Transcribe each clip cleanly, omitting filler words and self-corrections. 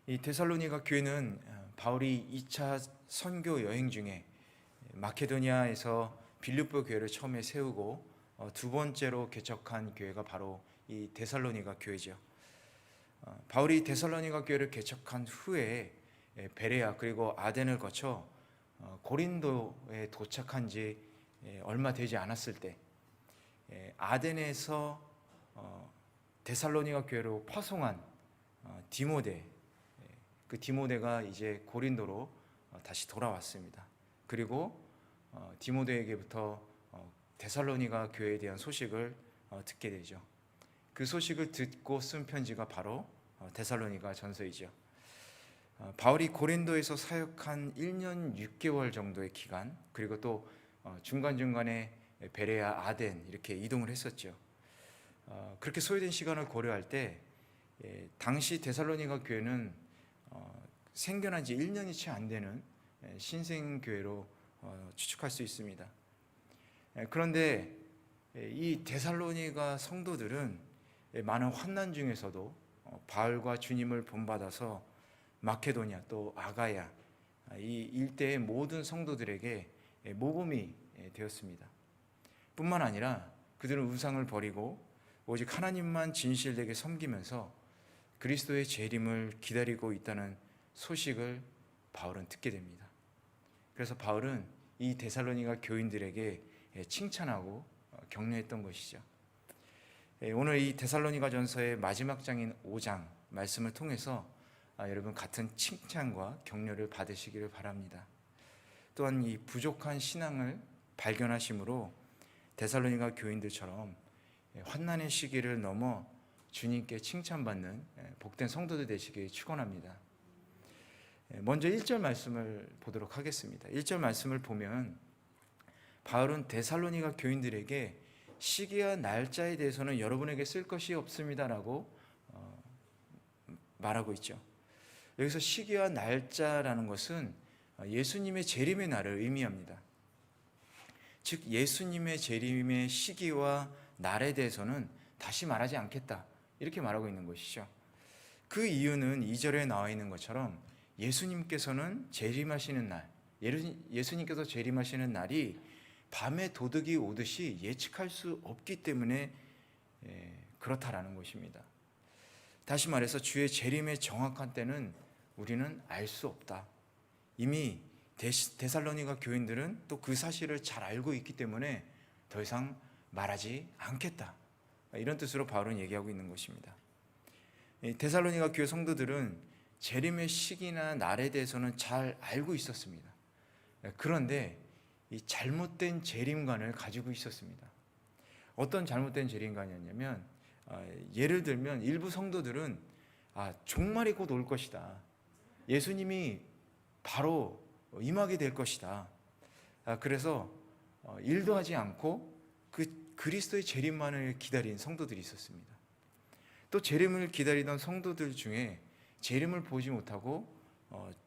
이 데살로니가 교회는 바울이 2차 선교 여행 중에 마케도니아에서 빌립보 교회를 처음에 세우고 두 번째로 개척한 교회가 바로 이 데살로니가 교회죠. 바울이 데살로니가 교회를 개척한 후에 베레아 그리고 아덴을 거쳐 고린도에 도착한 지 얼마 되지 않았을 때 아덴에서 데살로니가 교회로 파송한 디모데, 그 디모데가 이제 고린도로 다시 돌아왔습니다. 그리고 디모데에게부터 데살로니가 교회에 대한 소식을 듣게 되죠. 그 소식을 듣고 쓴 편지가 바로 데살로니가 전서이죠. 바울이 고린도에서 사역한 1년 6개월 정도의 기간, 그리고 또 중간중간에 베레아, 아덴 이렇게 이동을 했었죠. 그렇게 소요된 시간을 고려할 때 당시 데살로니가 교회는 생겨난 지 1년이 채 안 되는 신생교회로 추측할 수 있습니다. 그런데 이 데살로니가 성도들은 많은 환난 중에서도 바울과 주님을 본받아서 마케도니아 또 아가야 이 일대의 모든 성도들에게 모범이 되었습니다. 뿐만 아니라 그들은 우상을 버리고 오직 하나님만 진실되게 섬기면서 그리스도의 재림을 기다리고 있다는 소식을 바울은 듣게 됩니다. 그래서 바울은 이 데살로니가 교인들에게 칭찬하고 격려했던 것이죠. 오늘 이 데살로니가 전서의 마지막 장인 5장 말씀을 통해서 여러분 같은 칭찬과 격려를 받으시기를 바랍니다. 또한 이 부족한 신앙을 발견하심으로 데살로니가 교인들처럼 환난의 시기를 넘어 주님께 칭찬받는 복된 성도들 되시길 축원합니다. 먼저 1절 말씀을 보도록 하겠습니다. 1절 말씀을 보면 바울은 데살로니가 교인들에게 시기와 날짜에 대해서는 여러분에게 쓸 것이 없습니다라고 말하고 있죠. 여기서 시기와 날짜라는 것은 예수님의 재림의 날을 의미합니다. 즉 예수님의 재림의 시기와 날에 대해서는 다시 말하지 않겠다 이렇게 말하고 있는 것이죠. 그 이유는 2절에 나와 있는 것처럼 예수님께서는 재림하시는 날, 예수님께서 재림하시는 날이 밤에 도둑이 오듯이 예측할 수 없기 때문에 그렇다라는 것입니다. 다시 말해서 주의 재림의 정확한 때는 우리는 알 수 없다. 이미 데살로니가 교인들은 또 그 사실을 잘 알고 있기 때문에 더 이상 말하지 않겠다. 이런 뜻으로 바울은 얘기하고 있는 것입니다. 데살로니가 교회 성도들은 재림의 시기나 날에 대해서는 잘 알고 있었습니다. 그런데 이 잘못된 재림관을 가지고 있었습니다. 어떤 잘못된 재림관이었냐면 예를 들면 일부 성도들은 종말이 곧 올 것이다. 예수님이 바로 임하게 될 것이다. 그래서 일도 하지 않고 그 그리스도의 재림만을 기다린 성도들이 있었습니다. 또 재림을 기다리던 성도들 중에 재림을 보지 못하고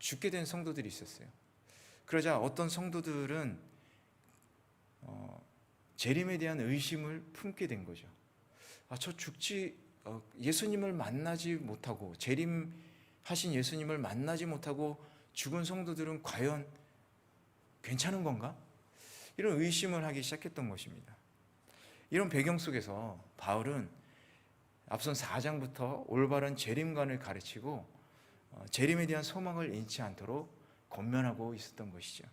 죽게 된 성도들이 있었어요. 그러자 어떤 성도들은 재림에 대한 의심을 품게 된 거죠. 예수님을 만나지 못하고 재림하신 예수님을 만나지 못하고 죽은 성도들은 과연 괜찮은 건가? 이런 의심을 하기 시작했던 것입니다. 이런 배경 속에서 바울은 앞선 4장부터 올바른 재림관을 가르치고 재림에 대한 소망을 잃지 않도록 권면하고 있었던 것이죠.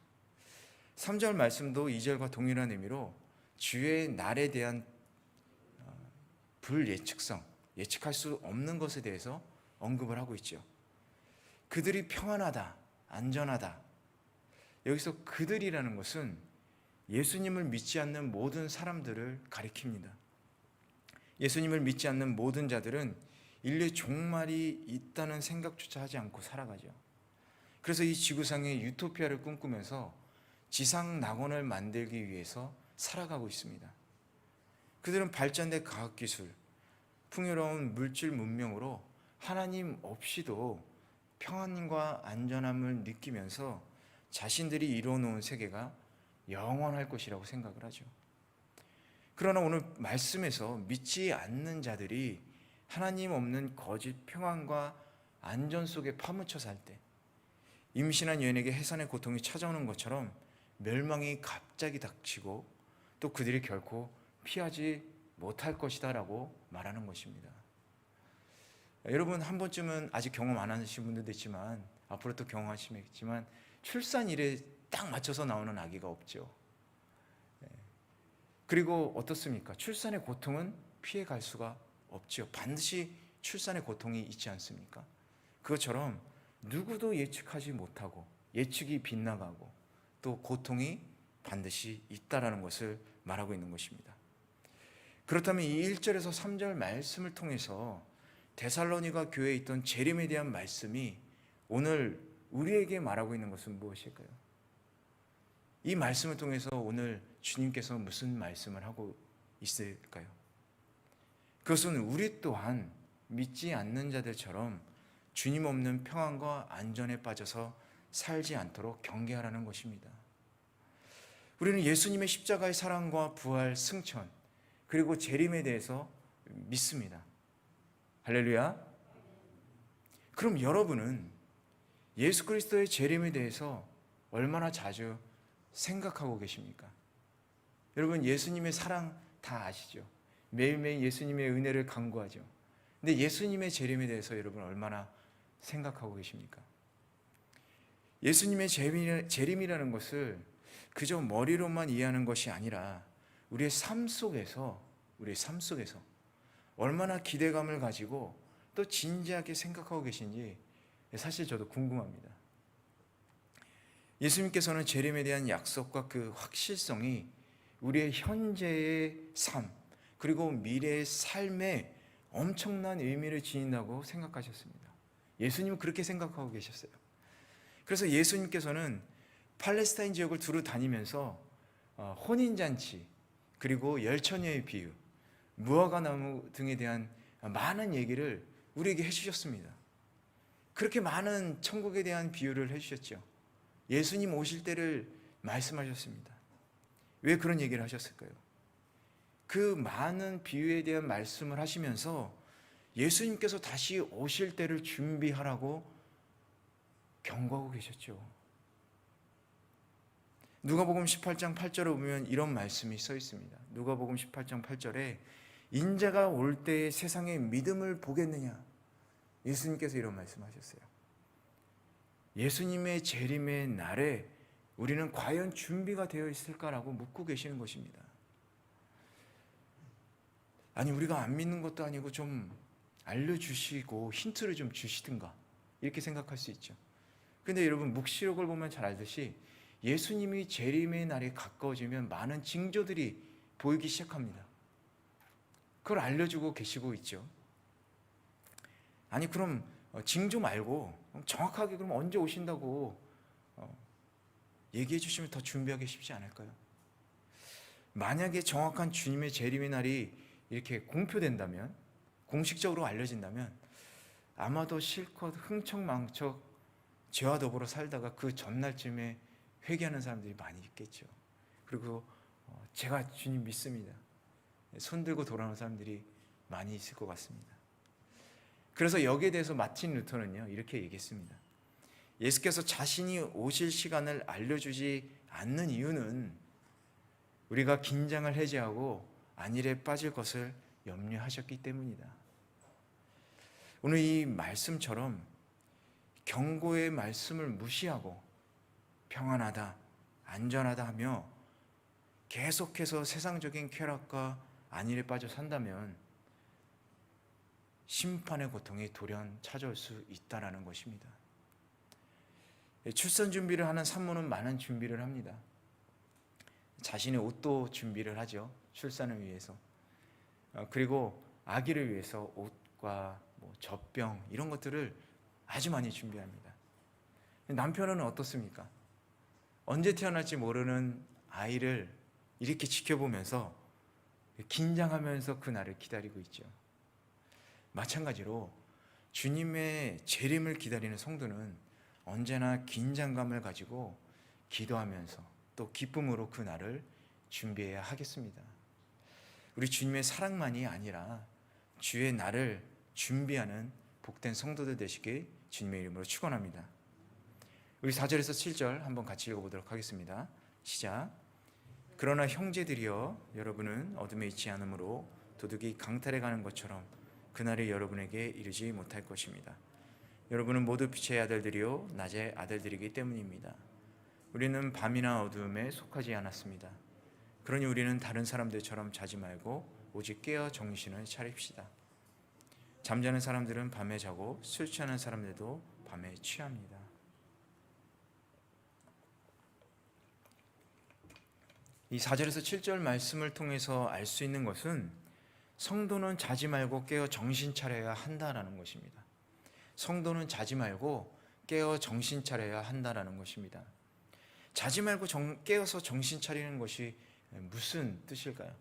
3절 말씀도 2절과 동일한 의미로 주의 날에 대한 불예측성, 예측할 수 없는 것에 대해서 언급을 하고 있죠. 그들이 평안하다, 안전하다. 여기서 그들이라는 것은 예수님을 믿지 않는 모든 사람들을 가리킵니다. 예수님을 믿지 않는 모든 자들은 인류의 종말이 있다는 생각조차 하지 않고 살아가죠. 그래서 이 지구상의 유토피아를 꿈꾸면서 지상 낙원을 만들기 위해서 살아가고 있습니다. 그들은 발전된 과학기술, 풍요로운 물질 문명으로 하나님 없이도 평안과 안전함을 느끼면서 자신들이 이루어놓은 세계가 영원할 것이라고 생각을 하죠. 그러나 오늘 말씀에서 믿지 않는 자들이 하나님 없는 거짓 평안과 안전 속에 파묻혀 살 때, 임신한 여인에게 해산의 고통이 찾아오는 것처럼 멸망이 갑자기 닥치고 또 그들이 결코 피하지 못할 것이다 라고 말하는 것입니다. 여러분, 한 번쯤은 아직 경험 안 하신 분들도 있지만 앞으로 또 경험하시겠지만 출산일에 딱 맞춰서 나오는 아기가 없죠. 그리고 어떻습니까? 출산의 고통은 피해갈 수가 없죠. 반드시 출산의 고통이 있지 않습니까? 그것처럼 누구도 예측하지 못하고 예측이 빗나가고 또 고통이 반드시 있다라는 것을 말하고 있는 것입니다. 그렇다면 이 1절에서 3절 말씀을 통해서 데살로니가 교회에 있던 재림에 대한 말씀이 오늘 우리에게 말하고 있는 것은 무엇일까요? 이 말씀을 통해서 오늘 주님께서 무슨 말씀을 하고 있을까요? 그것은 우리 또한 믿지 않는 자들처럼 주님 없는 평안과 안전에 빠져서 살지 않도록 경계하라는 것입니다. 우리는 예수님의 십자가의 사랑과 부활, 승천, 그리고 재림에 대해서 믿습니다. 할렐루야. 그럼 여러분은 예수 그리스도의 재림에 대해서 얼마나 자주 생각하고 계십니까? 여러분, 예수님의 사랑 다 아시죠? 매일매일 예수님의 은혜를 간구하죠. 근데 예수님의 재림에 대해서 여러분 얼마나 생각하고 계십니까? 예수님의 재림이라는 것을 그저 머리로만 이해하는 것이 아니라 우리의 삶 속에서 얼마나 기대감을 가지고 또 진지하게 생각하고 계신지 사실 저도 궁금합니다. 예수님께서는 재림에 대한 약속과 그 확실성이 우리의 현재의 삶 그리고 미래의 삶에 엄청난 의미를 지닌다고 생각하셨습니다. 예수님은 그렇게 생각하고 계셨어요. 그래서 예수님께서는 팔레스타인 지역을 두루 다니면서 혼인잔치 그리고 열처녀의 비유, 무화과나무 등에 대한 많은 얘기를 우리에게 해주셨습니다. 그렇게 많은 천국에 대한 비유를 해주셨죠. 예수님 오실 때를 말씀하셨습니다. 왜 그런 얘기를 하셨을까요? 그 많은 비유에 대한 말씀을 하시면서 예수님께서 다시 오실 때를 준비하라고 경고하고 계셨죠. 누가복음 18장 8절에 보면 이런 말씀이 써 있습니다. 누가복음 18장 8절에 인자가 올 때에 세상의 믿음을 보겠느냐? 예수님께서 이런 말씀하셨어요. 예수님의 재림의 날에 우리는 과연 준비가 되어 있을까라고 묻고 계시는 것입니다. 아니, 우리가 안 믿는 것도 아니고 좀 알려주시고 힌트를 좀 주시든가 이렇게 생각할 수 있죠. 근데 여러분, 묵시록을 보면 잘 알듯이 예수님이 재림의 날이 가까워지면 많은 징조들이 보이기 시작합니다. 그걸 알려주고 계시고 있죠. 아니, 그럼 징조 말고 정확하게 그럼 언제 오신다고 얘기해 주시면 더 준비하기 쉽지 않을까요? 만약에 정확한 주님의 재림의 날이 이렇게 공표된다면, 공식적으로 알려진다면 아마도 실컷 흥청망청 죄와 더불어 살다가 그 전날쯤에 회개하는 사람들이 많이 있겠죠. 그리고 제가 주님 믿습니다, 손들고 돌아오는 사람들이 많이 있을 것 같습니다. 그래서 여기에 대해서 마틴 루터는요, 이렇게 얘기했습니다. 예수께서 자신이 오실 시간을 알려주지 않는 이유는 우리가 긴장을 해제하고 안일에 빠질 것을 염려하셨기 때문이다. 오늘 이 말씀처럼 경고의 말씀을 무시하고 평안하다, 안전하다 하며 계속해서 세상적인 쾌락과 안일에 빠져 산다면 심판의 고통이 돌연 찾아올 수 있다는 것입니다. 출산 준비를 하는 산모는 많은 준비를 합니다. 자신의 옷도 준비를 하죠. 출산을 위해서. 그리고 아기를 위해서 옷과 젖병 이런 것들을 아주 많이 준비합니다. 남편은 어떻습니까? 언제 태어날지 모르는 아이를 이렇게 지켜보면서 긴장하면서 그 날을 기다리고 있죠. 마찬가지로 주님의 재림을 기다리는 성도는 언제나 긴장감을 가지고 기도하면서 또 기쁨으로 그 날을 준비해야 하겠습니다. 우리 주님의 사랑만이 아니라 주의 날을 준비하는 복된 성도들 되시길 주님의 이름으로 축원합니다. 우리 4절에서 7절 한번 같이 읽어보도록 하겠습니다. 시작. 그러나 형제들이여, 여러분은 어둠에 있지 않으므로 도둑이 강탈해 가는 것처럼 그날이 여러분에게 이르지 못할 것입니다. 여러분은 모두 빛의 아들들이요 낮의 아들들이기 때문입니다. 우리는 밤이나 어두움에 속하지 않았습니다. 그러니 우리는 다른 사람들처럼 자지 말고 오직 깨어 정신을 차립시다. 잠자는 사람들은 밤에 자고 술 취하는 사람들도 밤에 취합니다. 이 4절에서 7절 말씀을 통해서 알 수 있는 것은 성도는 자지 말고 깨어 정신 차려야 한다라는 것입니다. 성도는 자지 말고 깨어 정신 차려야 한다라는 것입니다. 자지 말고 깨어서 정신 차리는 것이 무슨 뜻일까요?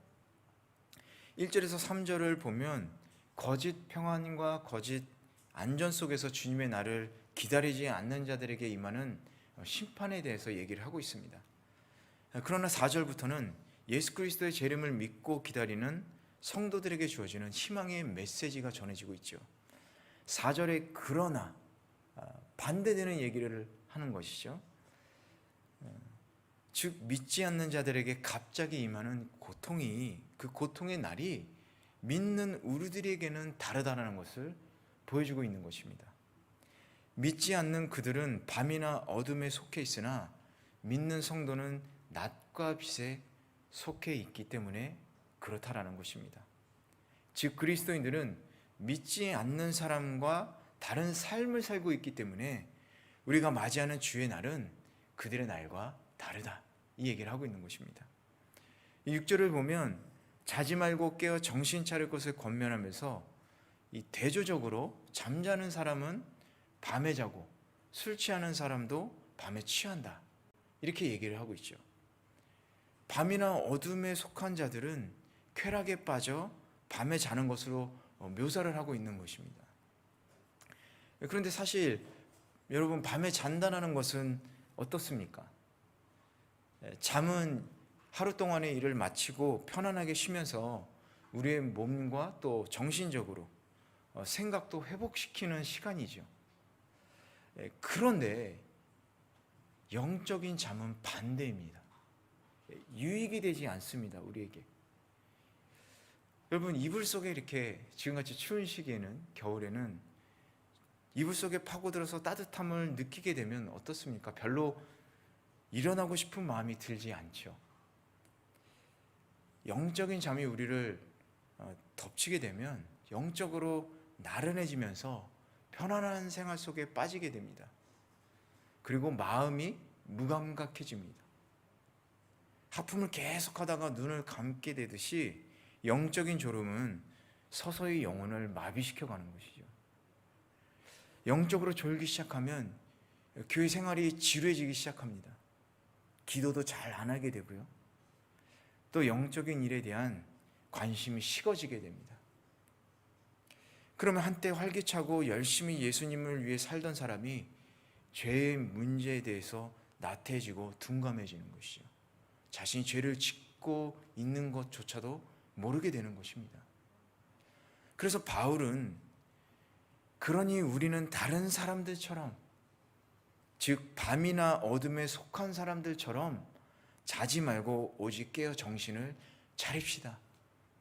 1절에서 3절을 보면 거짓 평안과 거짓 안전 속에서 주님의 날을 기다리지 않는 자들에게 임하는 심판에 대해서 얘기를 하고 있습니다. 그러나 4절부터는 예수 그리스도의 재림을 믿고 기다리는 성도들에게 주어지는 희망의 메시지가 전해지고 있죠. 4절에 그러나 반대되는 얘기를 하는 것이죠. 즉 믿지 않는 자들에게 갑자기 임하는 고통이, 그 고통의 날이 믿는 우리들에게는 다르다는 것을 보여주고 있는 것입니다. 믿지 않는 그들은 밤이나 어둠에 속해 있으나 믿는 성도는 낮과 빛에 속해 있기 때문에 그렇다라는 것입니다. 즉 그리스도인들은 믿지 않는 사람과 다른 삶을 살고 있기 때문에 우리가 맞이하는 주의 날은 그들의 날과 다르다, 이 얘기를 하고 있는 것입니다. 6절을 보면 자지 말고 깨어 정신 차릴 것을 권면하면서 이 대조적으로 잠자는 사람은 밤에 자고 술 취하는 사람도 밤에 취한다, 이렇게 얘기를 하고 있죠. 밤이나 어둠에 속한 자들은 쾌락에 빠져 밤에 자는 것으로 묘사를 하고 있는 것입니다. 그런데 사실 여러분, 밤에 잔다는 것은 어떻습니까? 잠은 하루 동안의 일을 마치고 편안하게 쉬면서 우리의 몸과 또 정신적으로 생각도 회복시키는 시간이죠. 그런데 영적인 잠은 반대입니다. 유익이 되지 않습니다, 우리에게. 여러분, 이불 속에 이렇게 지금같이 추운 시기에는, 겨울에는 이불 속에 파고들어서 따뜻함을 느끼게 되면 어떻습니까? 별로 일어나고 싶은 마음이 들지 않죠. 영적인 잠이 우리를 덮치게 되면 영적으로 나른해지면서 편안한 생활 속에 빠지게 됩니다. 그리고 마음이 무감각해집니다. 하품을 계속하다가 눈을 감게 되듯이 영적인 졸음은 서서히 영혼을 마비시켜가는 것이죠. 영적으로 졸기 시작하면 교회 생활이 지루해지기 시작합니다. 기도도 잘 안 하게 되고요. 또 영적인 일에 대한 관심이 식어지게 됩니다. 그러면 한때 활기차고 열심히 예수님을 위해 살던 사람이 죄의 문제에 대해서 나태해지고 둔감해지는 것이죠. 자신이 죄를 짓고 있는 것조차도 모르게 되는 것입니다. 그래서 바울은 그러니 우리는 다른 사람들처럼, 즉 밤이나 어둠에 속한 사람들처럼 자지 말고 오직 깨어 정신을 차립시다,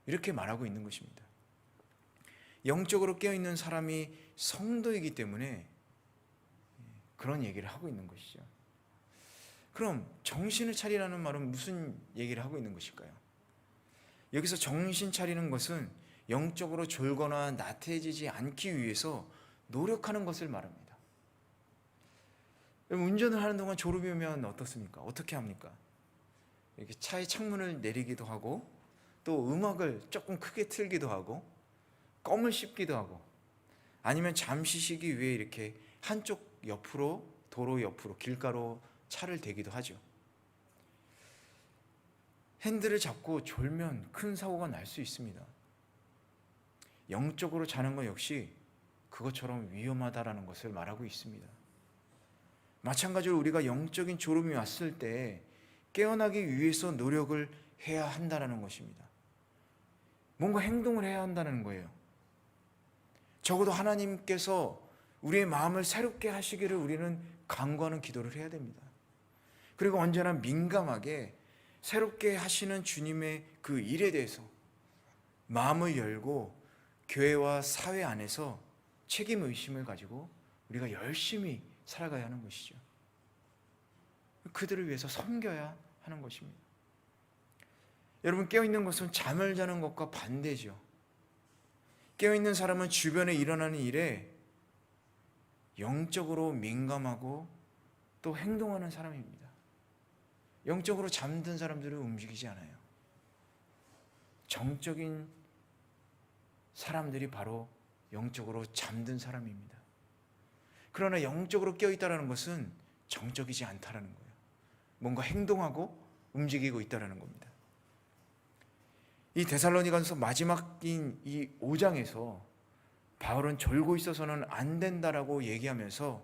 이렇게 말하고 있는 것입니다. 영적으로 깨어있는 사람이 성도이기 때문에 그런 얘기를 하고 있는 것이죠. 그럼 정신을 차리라는 말은 무슨 얘기를 하고 있는 것일까요? 여기서 정신 차리는 것은 영적으로 졸거나 나태해지지 않기 위해서 노력하는 것을 말합니다. 운전을 하는 동안 졸음이 오면 어떻습니까? 어떻게 합니까? 이렇게 차의 창문을 내리기도 하고, 또 음악을 조금 크게 틀기도 하고, 껌을 씹기도 하고, 아니면 잠시 쉬기 위해 이렇게 한쪽 옆으로, 도로 옆으로, 길가로 차를 대기도 하죠. 핸들을 잡고 졸면 큰 사고가 날 수 있습니다. 영적으로 자는 것 역시 그것처럼 위험하다라는 것을 말하고 있습니다. 마찬가지로 우리가 영적인 졸음이 왔을 때 깨어나기 위해서 노력을 해야 한다는 것입니다. 뭔가 행동을 해야 한다는 거예요. 적어도 하나님께서 우리의 마음을 새롭게 하시기를 우리는 간구하는 기도를 해야 됩니다. 그리고 언제나 민감하게 새롭게 하시는 주님의 그 일에 대해서 마음을 열고 교회와 사회 안에서 책임의식을 가지고 우리가 열심히 살아가야 하는 것이죠. 그들을 위해서 섬겨야 하는 것입니다. 여러분, 깨어있는 것은 잠을 자는 것과 반대죠. 깨어있는 사람은 주변에 일어나는 일에 영적으로 민감하고 또 행동하는 사람입니다. 영적으로 잠든 사람들은 움직이지 않아요. 정적인 사람들이 바로 영적으로 잠든 사람입니다. 그러나 영적으로 깨어있다는 것은 정적이지 않다는 거예요. 뭔가 행동하고 움직이고 있다는 겁니다. 이 데살로니가서 마지막인 이 5장에서 바울은 졸고 있어서는 안 된다라고 얘기하면서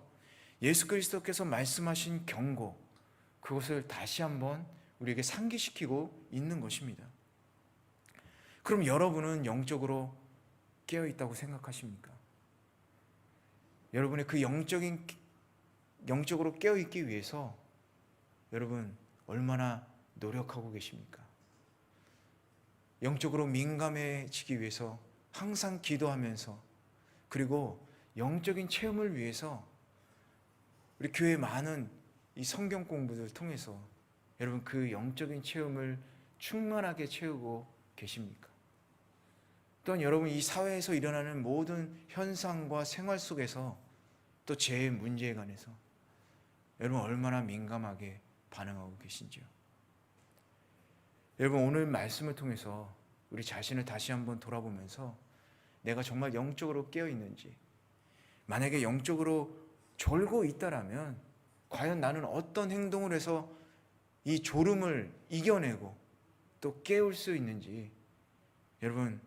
예수 그리스도께서 말씀하신 경고, 그것을 다시 한번 우리에게 상기시키고 있는 것입니다. 그럼 여러분은 영적으로 깨어있다고 생각하십니까? 여러분의 그 영적으로 깨어있기 위해서 여러분 얼마나 노력하고 계십니까? 영적으로 민감해지기 위해서 항상 기도하면서, 그리고 영적인 체험을 위해서 우리 교회 많은 이 성경 공부를 통해서 여러분 그 영적인 체험을 충만하게 채우고 계십니까? 또한 여러분 이 사회에서 일어나는 모든 현상과 생활 속에서 또 제 문제에 관해서 여러분 얼마나 민감하게 반응하고 계신지요? 여러분, 오늘 말씀을 통해서 우리 자신을 다시 한번 돌아보면서 내가 정말 영적으로 깨어 있는지, 만약에 영적으로 졸고 있다라면 과연 나는 어떤 행동을 해서 이 졸음을 이겨내고 또 깨울 수 있는지, 여러분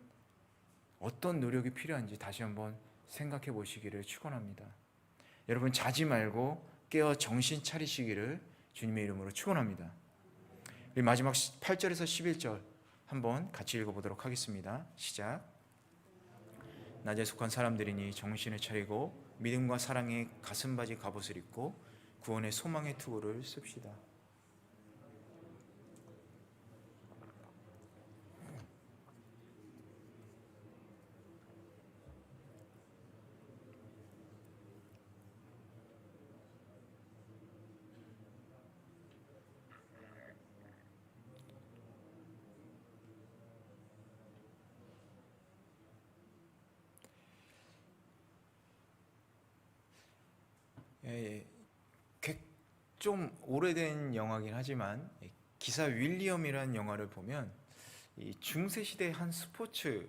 어떤 노력이 필요한지 다시 한번 생각해 보시기를 축원합니다. 여러분 자지 말고 깨어 정신 차리시기를 주님의 이름으로 축원합니다. 우리 마지막 8절에서 11절 한번 같이 읽어보도록 하겠습니다. 시작. 낮에 속한 사람들이니 정신을 차리고 믿음과 사랑의 가슴바지 갑옷을 입고 구원의 소망의 투구를 씁시다. 좀 오래된 영화긴 하지만 기사 윌리엄이라는 영화를 보면 이 중세 시대의 한 스포츠로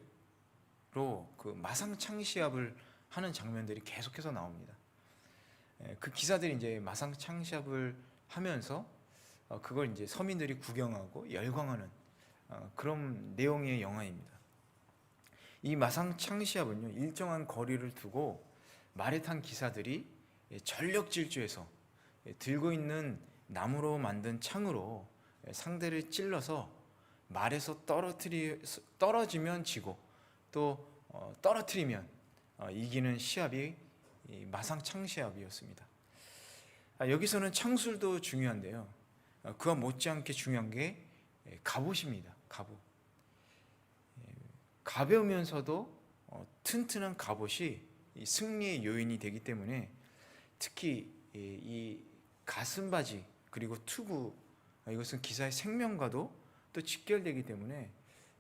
그 마상 창시합을 하는 장면들이 계속해서 나옵니다. 그 기사들이 이제 마상 창시합을 하면서 그걸 이제 서민들이 구경하고 열광하는 그런 내용의 영화입니다. 이 마상 창시합은요, 일정한 거리를 두고 말에 탄 기사들이 전력 질주해서 들고 있는 나무로 만든 창으로 상대를 찔러서 말에서 떨어지면 지고 또 떨어뜨리면 이기는 시합이 마상창 시합이었습니다. 여기서는 창술도 중요한데요, 그와 못지않게 중요한 게 갑옷입니다. 갑옷. 가벼우면서도 튼튼한 갑옷이 승리의 요인이 되기 때문에 특히 이 가슴바지 그리고 투구, 이것은 기사의 생명과도 또 직결되기 때문에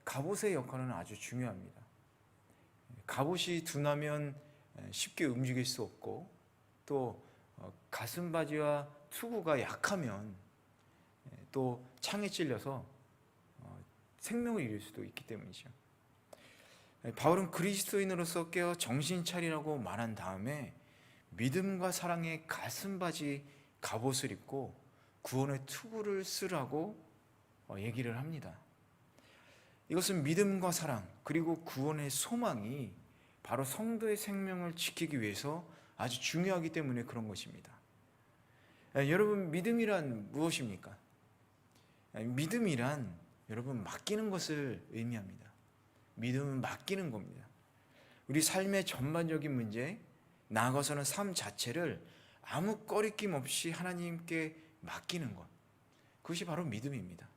갑옷의 역할은 아주 중요합니다. 갑옷이 둔하면 쉽게 움직일 수 없고, 또 가슴바지와 투구가 약하면 또 창에 찔려서 생명을 잃을 수도 있기 때문이죠. 바울은 그리스도인으로서 깨어 정신 차리라고 말한 다음에 믿음과 사랑의 가슴바지 갑옷을 입고 구원의 투구를 쓰라고 얘기를 합니다. 이것은 믿음과 사랑 그리고 구원의 소망이 바로 성도의 생명을 지키기 위해서 아주 중요하기 때문에 그런 것입니다. 여러분, 믿음이란 무엇입니까? 믿음이란 여러분 맡기는 것을 의미합니다. 믿음은 맡기는 겁니다. 우리 삶의 전반적인 문제, 나아가서는 삶 자체를 아무 꺼리낌 없이 하나님께 맡기는 것, 그것이 바로 믿음입니다.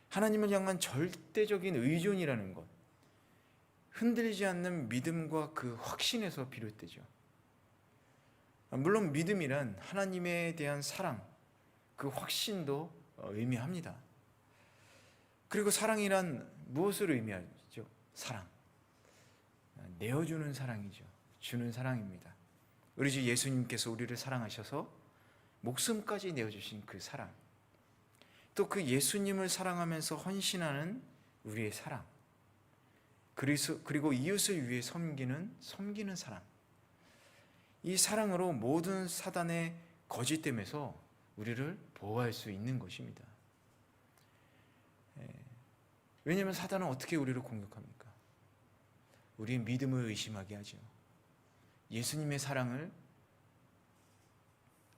하나님을 향한 절대적인 의존이라는 것, 흔들리지 않는 믿음과 그 확신에서 비롯되죠. 물론 믿음이란 하나님에 대한 사랑, 그 확신도 의미합니다. 그리고 사랑이란 무엇을 의미하죠? 사랑, 내어주는 사랑이죠. 주는 사랑입니다. 우리 주 예수님께서 우리를 사랑하셔서 목숨까지 내어주신 그 사랑, 또 그 예수님을 사랑하면서 헌신하는 우리의 사랑, 그리고 이웃을 위해 섬기는 사랑, 이 사랑으로 모든 사단의 거짓됨에서 우리를 보호할 수 있는 것입니다. 왜냐하면 사단은 어떻게 우리를 공격합니까? 우리의 믿음을 의심하게 하죠. 예수님의 사랑을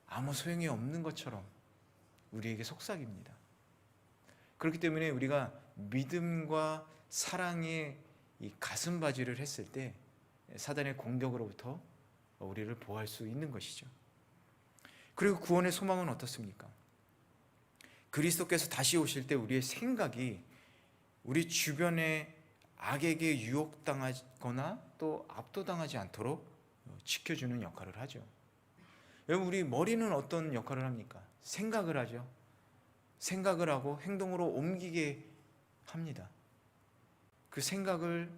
아무 소용이 없는 것처럼 우리에게 속삭입니다. 그렇기 때문에 우리가 믿음과 사랑의 이 가슴바지를 했을 때 사단의 공격으로부터 우리를 보호할 수 있는 것이죠. 그리고 구원의 소망은 어떻습니까? 그리스도께서 다시 오실 때 우리의 생각이 우리 주변의 악에게 유혹당하거나 또 압도당하지 않도록 지켜주는 역할을 하죠. 여러분, 우리 머리는 어떤 역할을 합니까? 생각을 하죠. 생각을 하고 행동으로 옮기게 합니다. 그 생각을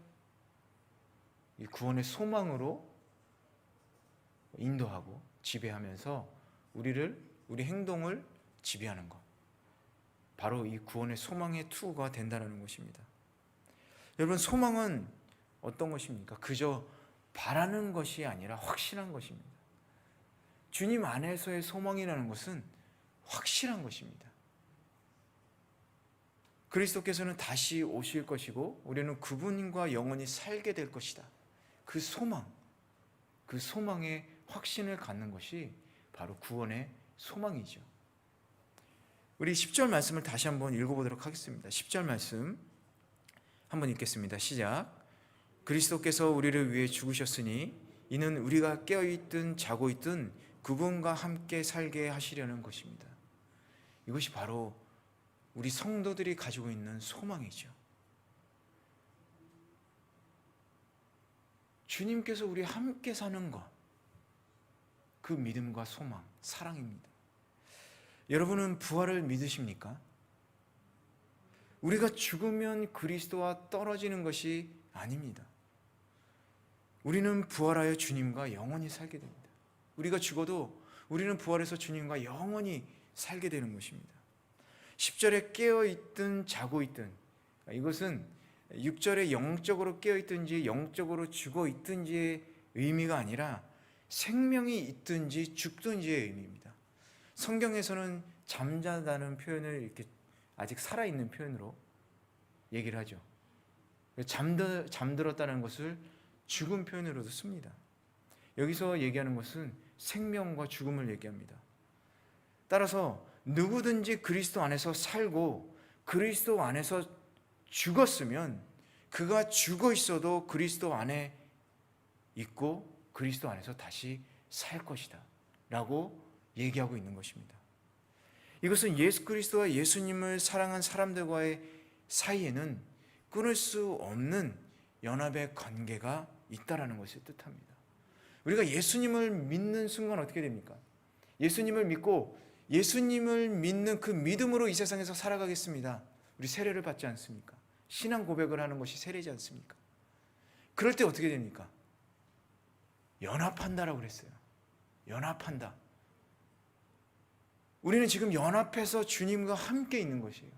이 구원의 소망으로 인도하고 지배하면서 우리 행동을 지배하는 것, 바로 이 구원의 소망의 투구가 된다는 것입니다. 여러분, 소망은 어떤 것입니까? 그저 바라는 것이 아니라 확신한 것입니다. 주님 안에서의 소망이라는 것은 확실한 것입니다. 그리스도께서는 다시 오실 것이고 우리는 그분과 영원히 살게 될 것이다. 그 소망의 확신을 갖는 것이 바로 구원의 소망이죠. 우리 10절 말씀을 다시 한번 읽어보도록 하겠습니다. 10절 말씀 한번 읽겠습니다. 시작. 그리스도께서 우리를 위해 죽으셨으니 이는 우리가 깨어있든 자고 있든 그분과 함께 살게 하시려는 것입니다. 이것이 바로 우리 성도들이 가지고 있는 소망이죠. 주님께서 우리 함께 사는 것, 그 믿음과 소망, 사랑입니다. 여러분은 부활을 믿으십니까? 우리가 죽으면 그리스도와 떨어지는 것이 아닙니다. 우리는 부활하여 주님과 영원히 살게 됩니다. 우리가 죽어도 우리는 부활해서 주님과 영원히 살게 되는 것입니다. 10절에 깨어있든 자고 있든, 이것은 6절에 영적으로 깨어있든지 영적으로 죽어있든지의 의미가 아니라 생명이 있든지 죽든지의 의미입니다. 성경에서는 잠자다는 표현을 이렇게 아직 살아있는 표현으로 얘기를 하죠. 잠들었다는 것을 죽은 표현으로도 씁니다. 여기서 얘기하는 것은 생명과 죽음을 얘기합니다. 따라서 누구든지 그리스도 안에서 살고 그리스도 안에서 죽었으면 그가 죽어 있어도 그리스도 안에 있고 그리스도 안에서 다시 살 것이다 라고 얘기하고 있는 것입니다. 이것은 예수 그리스도와 예수님을 사랑한 사람들과의 사이에는 끊을 수 없는 연합의 관계가 있다라는 것을 뜻합니다. 우리가 예수님을 믿는 순간 어떻게 됩니까? 예수님을 믿고 예수님을 믿는 그 믿음으로 이 세상에서 살아가겠습니다. 우리 세례를 받지 않습니까? 신앙 고백을 하는 것이 세례지 않습니까? 그럴 때 어떻게 됩니까? 연합한다라고 그랬어요. 연합한다. 우리는 지금 연합해서 주님과 함께 있는 것이에요.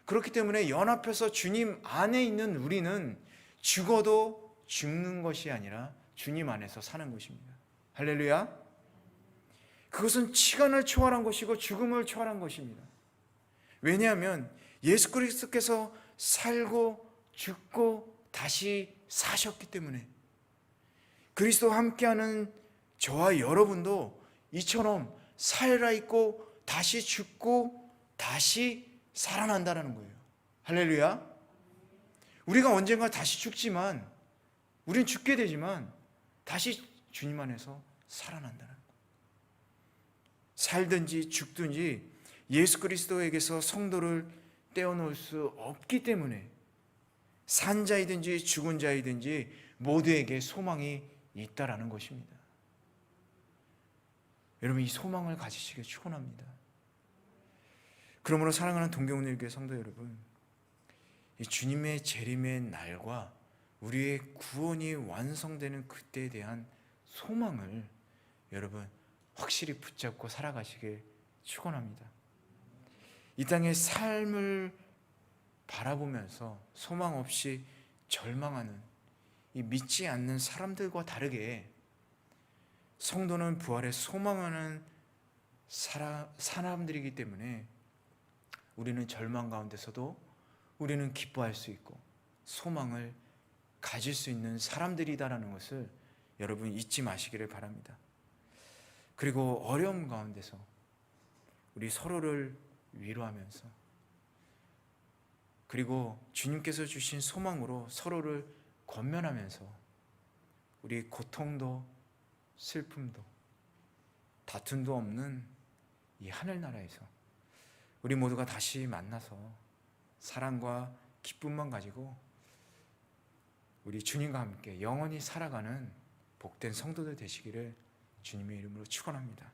그렇기 때문에 연합해서 주님 안에 있는 우리는 죽어도 죽는 것이 아니라 주님 안에서 사는 것입니다. 할렐루야. 그것은 시간을 초월한 것이고 죽음을 초월한 것입니다. 왜냐하면 예수 그리스도께서 살고 죽고 다시 사셨기 때문에 그리스도와 함께하는 저와 여러분도 이처럼 살아있고 다시 죽고 다시 살아난다는 거예요. 할렐루야. 우리가 언젠가 다시 죽지만 우린 죽게 되지만 다시 주님 안에서 살아난다는 것. 살든지 죽든지 예수 그리스도에게서 성도를 떼어놓을 수 없기 때문에 산자이든지 죽은 자이든지 모두에게 소망이 있다라는 것입니다. 여러분, 이 소망을 가지시길 축원합니다. 그러므로 사랑하는 동경훈일교회 성도 여러분, 이 주님의 재림의 날과 우리의 구원이 완성되는 그때에 대한 소망을 여러분 확실히 붙잡고 살아가시길 축원합니다. 이 땅의 삶을 바라보면서 소망 없이 절망하는 이 믿지 않는 사람들과 다르게 성도는 부활에 소망하는 사람들이기 때문에 우리는 절망 가운데서도 우리는 기뻐할 수 있고 소망을 가질 수 있는 사람들이다라는 것을 여러분 잊지 마시기를 바랍니다. 그리고 어려움 가운데서 우리 서로를 위로하면서 그리고 주님께서 주신 소망으로 서로를 권면하면서 우리 고통도 슬픔도 다툼도 없는 이 하늘나라에서 우리 모두가 다시 만나서 사랑과 기쁨만 가지고 우리 주님과 함께 영원히 살아가는 복된 성도들 되시기를 주님의 이름으로 축원합니다.